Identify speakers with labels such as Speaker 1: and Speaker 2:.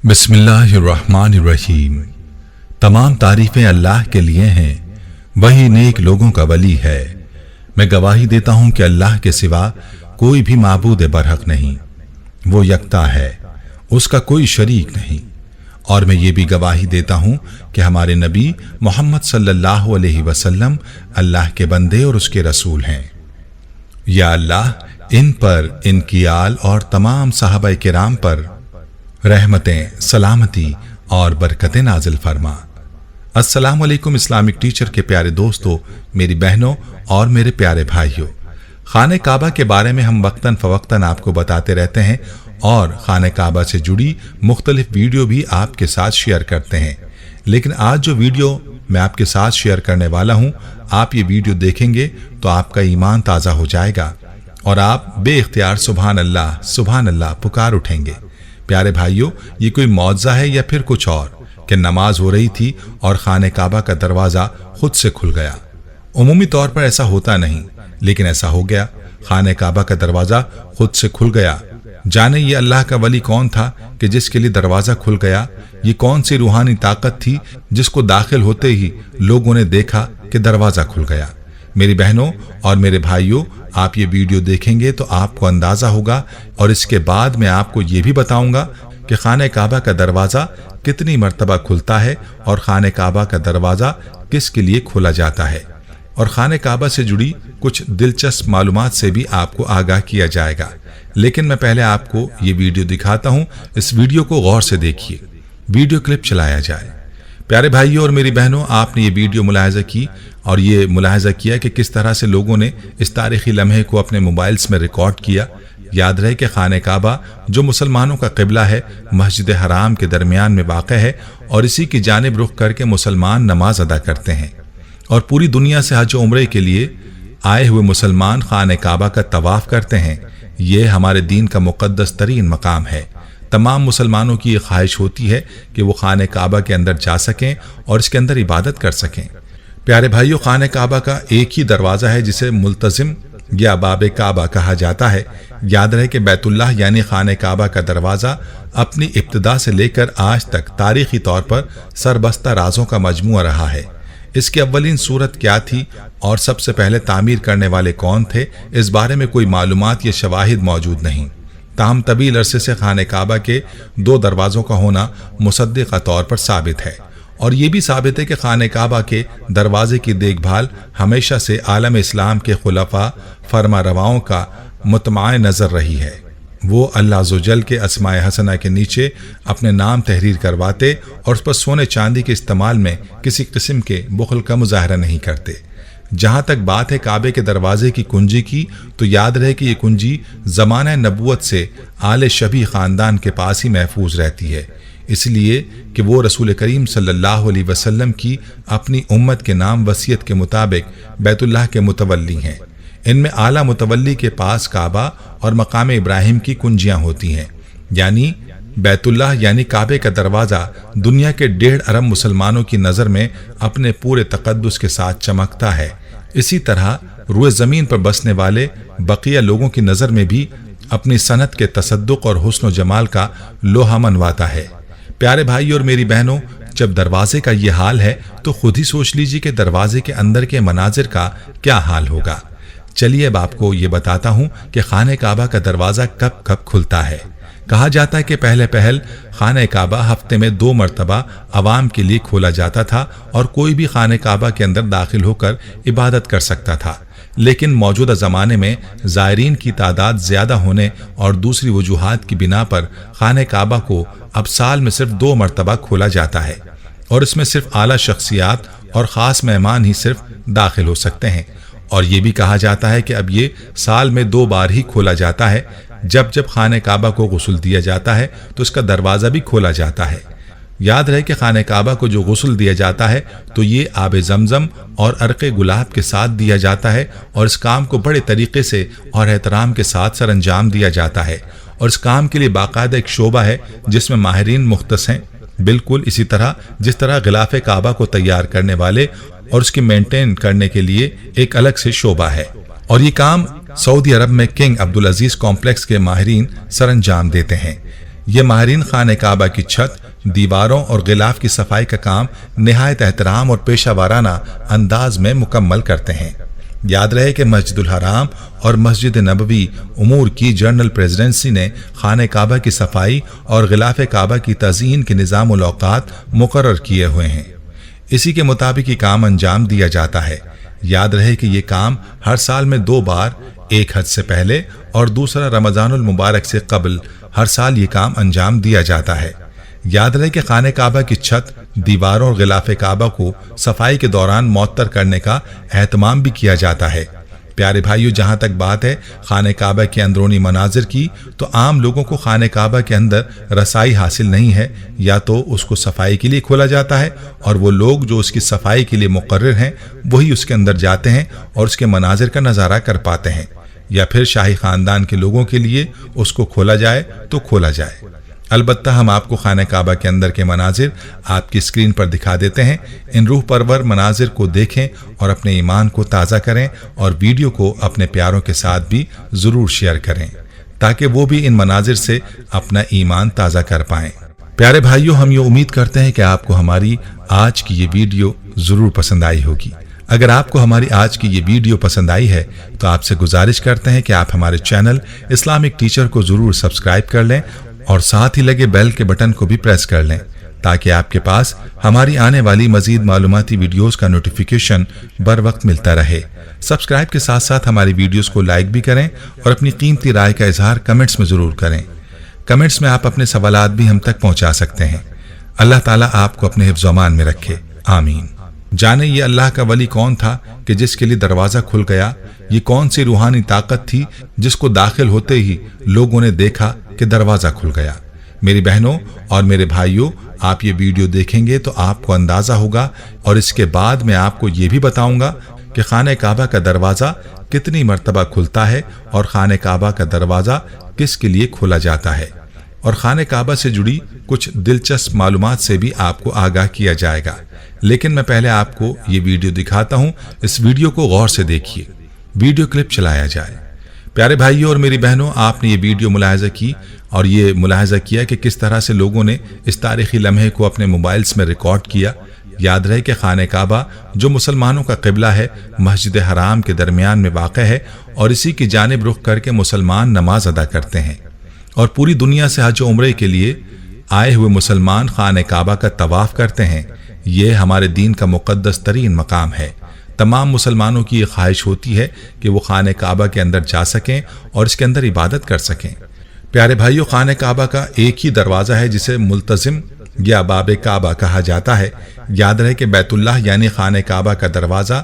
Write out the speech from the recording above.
Speaker 1: बिस्मिल्लाहिर्रहमानिर्रहीम। तमाम तारीफें अल्लाह के लिए हैं, वही नेक लोगों का वली है। मैं गवाही देता हूं कि अल्लाह के सिवा कोई भी माबूद बरहक नहीं, वो यकता है, उसका कोई शरीक नहीं। और मैं ये भी गवाही देता हूं कि हमारे नबी मोहम्मद सल्लल्लाहु अलैहि वसल्लम अल्लाह के बंदे और उसके रसूल हैं। या अल्लाह इन पर, इनकी आल और तमाम सहाबा किराम पर रहमतें, सलामती और बरकतें नाजिल फरमा। अस्सलाम वालेकुम इस्लामिक टीचर के प्यारे दोस्तों, मेरी बहनों और मेरे प्यारे भाइयों, खाने काबा के बारे में हम वक्तन फवक्तन आपको बताते रहते हैं और खाने काबा से जुड़ी मुख्तलिफ वीडियो भी आपके साथ शेयर करते हैं। लेकिन आज जो वीडियो मैं आपके साथ शेयर करने वाला हूं, आप ये वीडियो देखेंगे तो आपका ईमान ताज़ा हो जाएगा और आप बेइख्तियार सुभान अल्लाह पुकार उठेंगे। प्यारे भाइयों, ये कोई मौजज़ा है या फिर कुछ और कि नमाज हो रही थी और खाने काबा का दरवाज़ा खुद से खुल गया। उमूमी तौर पर ऐसा होता नहीं, लेकिन ऐसा हो गया। खाने काबा का दरवाज़ा खुद से खुल गया। जाने ये अल्लाह का वली कौन था कि जिसके लिए दरवाज़ा खुल गया? ये कौन सी रूहानी ताकत थी जिसको दाखिल होते ही लोगों ने देखा कि दरवाज़ा खुल गया? मेरी बहनों और मेरे भाइयों, आप ये वीडियो देखेंगे तो आपको अंदाज़ा होगा और इसके बाद मैं आपको ये भी बताऊंगा कि खाने काबा का दरवाज़ा कितनी मर्तबा खुलता है और खाने काबा का दरवाज़ा किसके लिए खोला जाता है। और खाने काबा से जुड़ी कुछ दिलचस्प मालूमात से भी आपको आगाह किया जाएगा। लेकिन मैं पहले आपको ये वीडियो दिखाता हूँ। इस वीडियो को गौर से देखिए। वीडियो क्लिप चलाया जाए। प्यारे भाइयों और मेरी बहनों, आपने ये वीडियो मुलाहिजा की और ये मुलाहिजा किया कि किस तरह से लोगों ने इस तारीखी लम्हे को अपने मोबाइल्स में रिकॉर्ड किया। याद रहे कि खाने काबा जो मुसलमानों का क़िबला है, मस्जिद हराम के दरमियान में वाक़ है और इसी की जानिब रुख करके मुसलमान नमाज अदा करते हैं। और पूरी दुनिया से हज उम्रे के लिए आए हुए मुसलमान खाने काबा का तवाफ़ करते हैं। ये हमारे दीन का मुक़द्दस तरीन मकाम है। तमाम मुसलमानों की ये ख्वाहिश होती है कि वो खाने काबा के अंदर जा सकें और इसके अंदर इबादत कर सकें। प्यारे भाइयों, खाने काबा का एक ही दरवाज़ा है जिसे मुल्तज़िम या बाब काबा कहा जाता है। याद रहे कि बैतुल्लाह यानी खाने काबा का दरवाज़ा अपनी इब्तिदा से लेकर आज तक तारीख़ी तौर पर सरबस्ता राजों का मजमूआ रहा है। इसकी अव्वलीन सूरत क्या थी और सबसे पहले तामीर करने वाले कौन थे, इस बारे में कोई मालूमात या शवाहिद मौजूद नहीं। ताहम तवील अरसे से खाने काबा के दो दरवाज़ों का होना मुसद्दिक़ा तौर पर साबित है। और ये भी साबित है कि खाने काबा के दरवाजे की देखभाल हमेशा से आलम इस्लाम के खुलफा फरमा रवाओं का मुतमाए नज़र रही है। वो अल्लाह अज़्ज़वजल के अस्माए हसना के नीचे अपने नाम तहरीर करवाते और उस पर सोने चांदी के इस्तेमाल में किसी किस्म के बुखल का मुजाहरा नहीं करते। जहाँ तक बात है काबे के दरवाजे की कुंजी की, तो याद रहे कि ये कुंजी ज़माना नबूवत से आले शबी ख़ानदान के पास ही महफूज रहती है, इसलिए कि वो रसूल करीम सल्लल्लाहु अलैहि वसल्लम की अपनी उम्मत के नाम वसीयत के मुताबिक बैतुल्लाह के मुतवल्ली हैं। इनमें आला मुतवल्ली के पास काबा और मकाम इब्राहिम की कुंजियां होती हैं। यानी बैतुल्लाह यानी काबे का दरवाज़ा दुनिया के 1.5 अरब मुसलमानों की नज़र में अपने पूरे तक़द्दुस के साथ चमकता है। इसी तरह रुए ज़मीन पर बसने वाले बकिया लोगों की नज़र में भी अपनी सनत के तसद्दुक और हुस्न जमाल का लोहा मनवाता है। प्यारे भाई और मेरी बहनों, जब दरवाजे का ये हाल है तो खुद ही सोच लीजिए कि दरवाजे के अंदर के मनाजिर का क्या हाल होगा। चलिए अब आपको ये बताता हूँ कि खाने काबा का दरवाज़ा कब कब खुलता है। कहा जाता है कि पहले पहल खाने काबा हफ्ते में 2 मरतबा अवाम के लिए खोला जाता था और कोई भी खाने काबा के अंदर दाखिल होकर इबादत कर सकता था। लेकिन मौजूदा ज़माने में ज़ायरीन की तादाद ज़्यादा होने और दूसरी वजूहात की बिना पर खाने काबा को अब साल में सिर्फ 2 मरतबा खोला जाता है और इसमें सिर्फ आला शख्सियात और ख़ास मेहमान ही सिर्फ दाखिल हो सकते हैं। और ये भी कहा जाता है कि अब ये साल में 2 बार ही खोला जाता है। जब जब खाने काबा को गुस्ल दिया जाता है तो इसका दरवाज़ा भी खोला जाता है। याद रहे कि खाने काबा को जो गुस्ल दिया जाता है तो ये आब ज़मज़म और अर्क़े गुलाब के साथ दिया जाता है और इस काम को बड़े तरीक़े से और एहतराम के साथ सर अंजाम दिया जाता है। और इस काम के लिए बाकायदा एक शोबा है जिसमें माहिरीन मुख्तस हैं, बिल्कुल इसी तरह जिस तरह गिलाफ़े काबा को तैयार करने वाले और उसकी मेंटेन करने के लिए एक अलग से शोबा है। और ये काम सऊदी अरब में किंग अब्दुल अजीज कॉम्प्लेक्स के माहिरीन सर अंजाम देते हैं। یہ ماہرین خانہ کعبہ کی چھت، دیواروں اور غلاف کی صفائی کا کام نہایت احترام اور پیشہ ورانہ انداز میں مکمل کرتے ہیں۔ یاد رہے کہ مسجد الحرام اور مسجد نبوی امور کی جنرل پریزیڈنسی نے خانہ کعبہ کی صفائی اور غلاف کعبہ کی تزئین کے نظام الاوقات مقرر کیے ہوئے ہیں۔ اسی کے مطابق یہ کام انجام دیا جاتا ہے۔ یاد رہے کہ یہ کام ہر سال میں 2 بار، ایک حج سے پہلے اور دوسرا رمضان المبارک سے قبل، ہر سال یہ کام انجام دیا جاتا ہے۔ یاد رہے کہ خانہ کعبہ کی چھت، دیواروں اور غلاف کعبہ کو صفائی کے دوران معطر کرنے کا اہتمام بھی کیا جاتا ہے۔ پیارے بھائیو، جہاں تک بات ہے خانہ کعبہ کے اندرونی مناظر کی، تو عام لوگوں کو خانہ کعبہ کے اندر رسائی حاصل نہیں ہے، یا تو اس کو صفائی کے لیے کھولا جاتا ہے اور وہ لوگ جو اس کی صفائی کے لیے مقرر ہیں وہی اس کے اندر جاتے ہیں اور اس کے مناظر کا نظارہ کر پاتے ہیں، یا پھر شاہی خاندان کے لوگوں کے لیے اس کو کھولا جائے تو کھولا جائے۔ البتہ ہم آپ کو خانہ کعبہ کے اندر کے مناظر آپ کی اسکرین پر دکھا دیتے ہیں۔ ان روح پرور مناظر کو دیکھیں اور اپنے ایمان کو تازہ کریں، اور ویڈیو کو اپنے پیاروں کے ساتھ بھی ضرور شیئر کریں تاکہ وہ بھی ان مناظر سے اپنا ایمان تازہ کر پائیں۔ پیارے بھائیوں، ہم یہ امید کرتے ہیں کہ آپ کو ہماری آج کی یہ ویڈیو ضرور پسند آئی ہوگی۔ اگر آپ کو ہماری آج کی یہ ویڈیو پسند آئی ہے تو آپ سے گزارش کرتے ہیں کہ آپ ہمارے چینل اسلامک ٹیچر کو ضرور سبسکرائب کر لیں اور ساتھ ہی لگے بیل کے بٹن کو بھی پریس کر لیں تاکہ آپ کے پاس ہماری آنے والی مزید معلوماتی ویڈیوز کا نوٹیفیکیشن بر وقت ملتا رہے۔ سبسکرائب کے ساتھ ساتھ ہماری ویڈیوز کو لائک بھی کریں اور اپنی قیمتی رائے کا اظہار کمنٹس میں ضرور کریں۔ کمنٹس میں آپ اپنے سوالات بھی ہم تک پہنچا سکتے ہیں۔ اللہ تعالیٰ آپ کو اپنے حفظ و امان میں رکھے، آمین۔ جانے یہ اللہ کا ولی کون تھا کہ جس کے لیے دروازہ کھل گیا؟ یہ کون سی روحانی طاقت تھی جس کو داخل ہوتے ہی لوگوں نے دیکھا کہ دروازہ کھل گیا؟ میری بہنوں اور میرے بھائیوں، آپ یہ ویڈیو دیکھیں گے تو آپ کو اندازہ ہوگا، اور اس کے بعد میں آپ کو یہ بھی بتاؤں گا کہ خانہ کعبہ کا دروازہ کتنی مرتبہ کھلتا ہے اور خانہ کعبہ کا دروازہ کس کے لیے کھولا جاتا ہے، اور خانہ کعبہ سے جڑی کچھ دلچسپ معلومات سے بھی آپ کو آگاہ کیا جائے گا۔ لیکن میں پہلے آپ کو یہ ویڈیو دکھاتا ہوں، اس ویڈیو کو غور سے دیکھیے۔ ویڈیو کلپ چلایا جائے۔ پیارے بھائیوں اور میری بہنوں، آپ نے یہ ویڈیو ملاحظہ کی اور یہ ملاحظہ کیا کہ کس طرح سے لوگوں نے اس تاریخی لمحے کو اپنے موبائلز میں ریکارڈ کیا۔ یاد رہے کہ خانہ کعبہ جو مسلمانوں کا قبلہ ہے، مسجد حرام کے درمیان میں واقع ہے، اور اسی کی جانب رخ کر کے مسلمان نماز ادا کرتے ہیں، اور پوری دنیا سے حج و عمرے کے لیے آئے ہوئے مسلمان خانہ کعبہ کا طواف کرتے ہیں۔ یہ ہمارے دین کا مقدس ترین مقام ہے۔ تمام مسلمانوں کی یہ خواہش ہوتی ہے کہ وہ خانہ کعبہ کے اندر جا سکیں اور اس کے اندر عبادت کر سکیں۔ پیارے بھائیوں، خانہ کعبہ کا ایک ہی دروازہ ہے جسے ملتزم یا باب کعبہ کہا جاتا ہے۔ یاد رہے کہ بیت اللہ یعنی خانہ کعبہ کا دروازہ